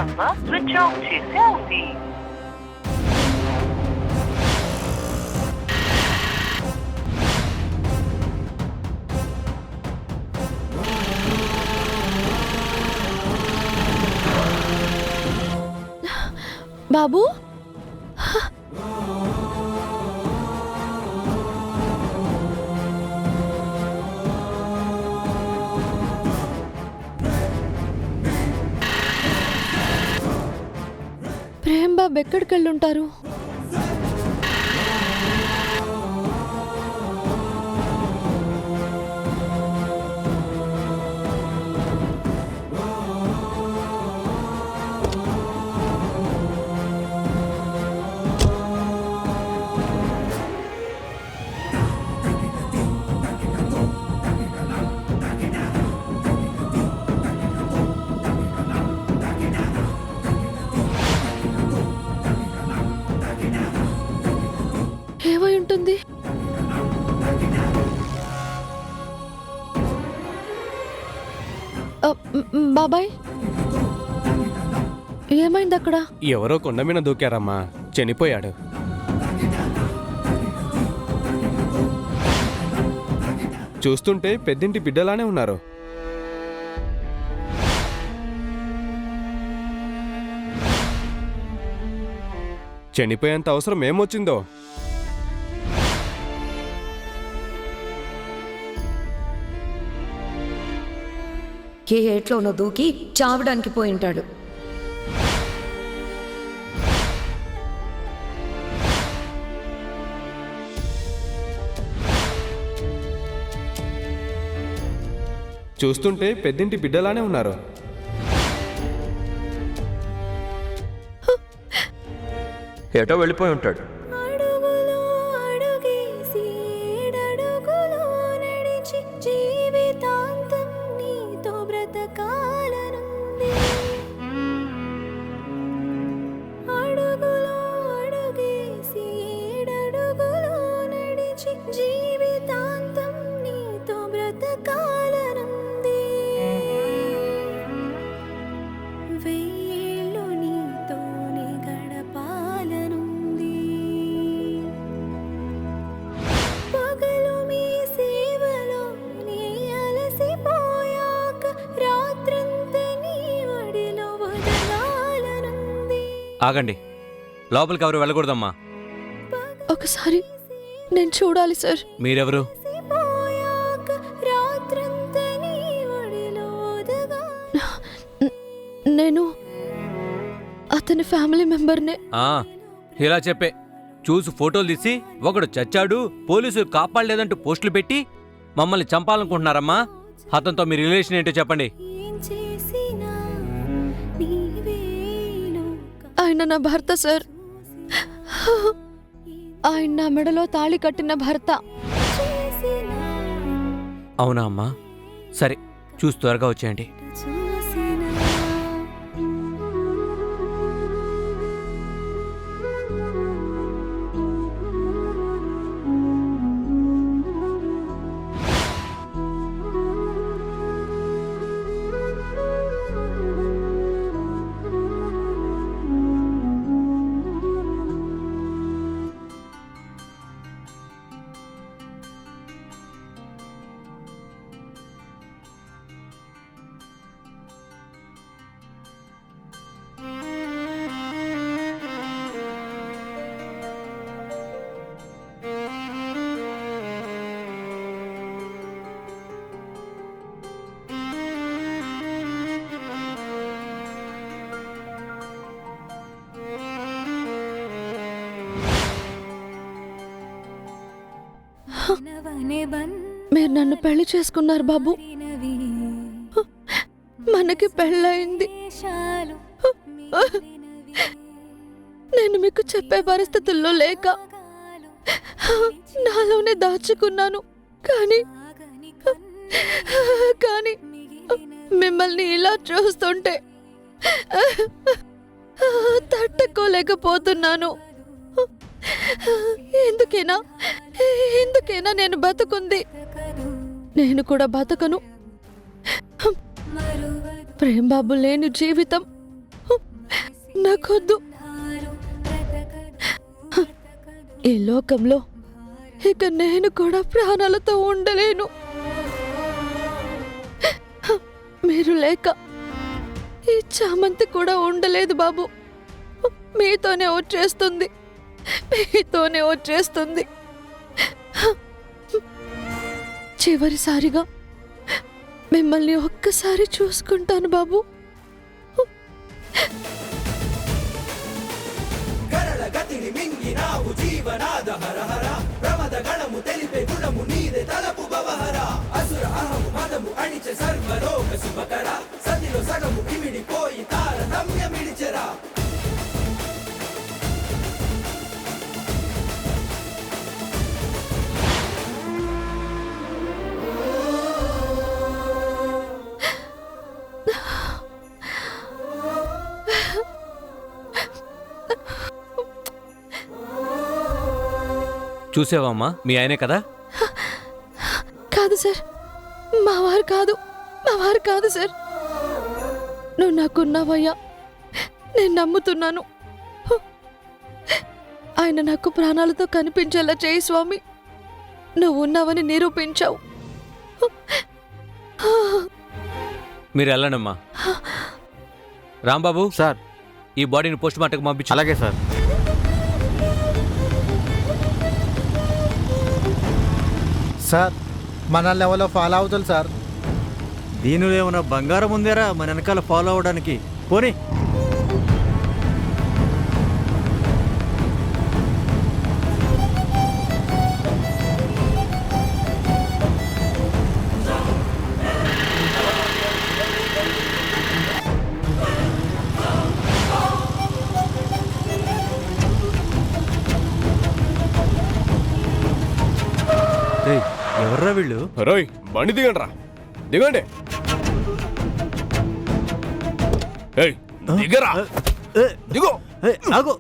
Number switch off చేసే ఉంది. బాబు ప్రేమ్ బాబు ఎక్కడికి వెళ్ళుంటారు? ఏమై ఉంటుంది? బాబాయ్ ఏమైంది అక్కడ? ఎవరో కొండ మీద దూకారమ్మా, చనిపోయాడు. చూస్తుంటే పెద్దింటి బిడ్డలానే ఉన్నారు. చనిపోయేంత అవసరం ఏమొచ్చిందో. ఏ ఏట్లోనో దూకి చావడానికి పోయి ఉంటాడు. చూస్తుంటే పెద్దింటి బిడ్డలానే ఉన్నారు. ఏటో వెళ్ళిపోయి ఉంటాడు. ఆగండి, లోపలికి ఎవరు వెళ్ళకూడదమ్మా. ఒకసారి నేను చూడాలి సార్. మీరెవరు? నేను అతని ఫ్యామిలీ మెంబర్నే. ఇలా చెప్పే చూసి ఫోటోలు తీసి ఒకడు చచ్చాడు, పోలీసులు కాపాడలేదంటూ పోస్టులు పెట్టి మమ్మల్ని చంపాలనుకుంటున్నారమ్మా. అతనితో మీ రిలేషన్ ఏంటో చెప్పండి. ఆయన నా భర్త సార్. ఆయన నా మెడలో తాళి కట్టిన భర్త. అవునా అమ్మా? సరే, చూసి త్వరగా వచ్చేయండి. మీరు నన్ను పెళ్లి చేసుకున్నారు బాబు. మనకి పెళ్ళయింది. నేను మీకు చెప్పే పరిస్థితుల్లో లేక నాలోనే దాచుకున్నాను. కానీ మిమ్మల్ని ఇలా చూస్తుంటే తట్టుకోలేకపోతున్నాను. ఎందుకైనా నేను బతుకుంది. నేను కూడా బతకను. ప్రేమ్ బాబు లేని జీవితం నాకొద్దు. ఈ లోకంలో ఇక నేను కూడా ప్రాణాలతో ఉండలేను. మీరు లేక ఈ చామంతి కూడా ఉండలేదు బాబు. మీతోనే వచ్చేస్తుంది, మీతోనే వచ్చేస్తుంది. చివరిసారిగా మిమ్మల్ని ఒక్కసారి చూసుకుంటాను బాబు. చూసావమ్మా, మీ ఆయనే కదా? కాదు సార్, మా వారు కాదు, మా వారు కాదు సార్. నువ్వు నాకున్నావయ్యా, నేను నమ్ముతున్నాను. ఆయన నాకు ప్రాణాలతో కనిపించేలా చేయి స్వామి. నువ్వు ఉన్నావని నిరూపించావు. మీరు వెళ్ళండమ్మా. రాంబాబు సార్, ఈ బాడీని పోస్ట్ మార్టంకి పంపించు. అలాగే సార్. సార్, మనల్ని ఎవరో ఫాలో అవుతుంది సార్. దీనిలో ఏమైనా బంగారం ఉందేరా మన వెనకాల ఫాలో అవడానికి? పోనీ. ఏయ్, ఎవర్రా వీళ్ళు? రోయ్, బండి దిగండి రా, దిగండి. ఏయ్, దిగరా, ఏ, దిగో. ఏ, ఆగు.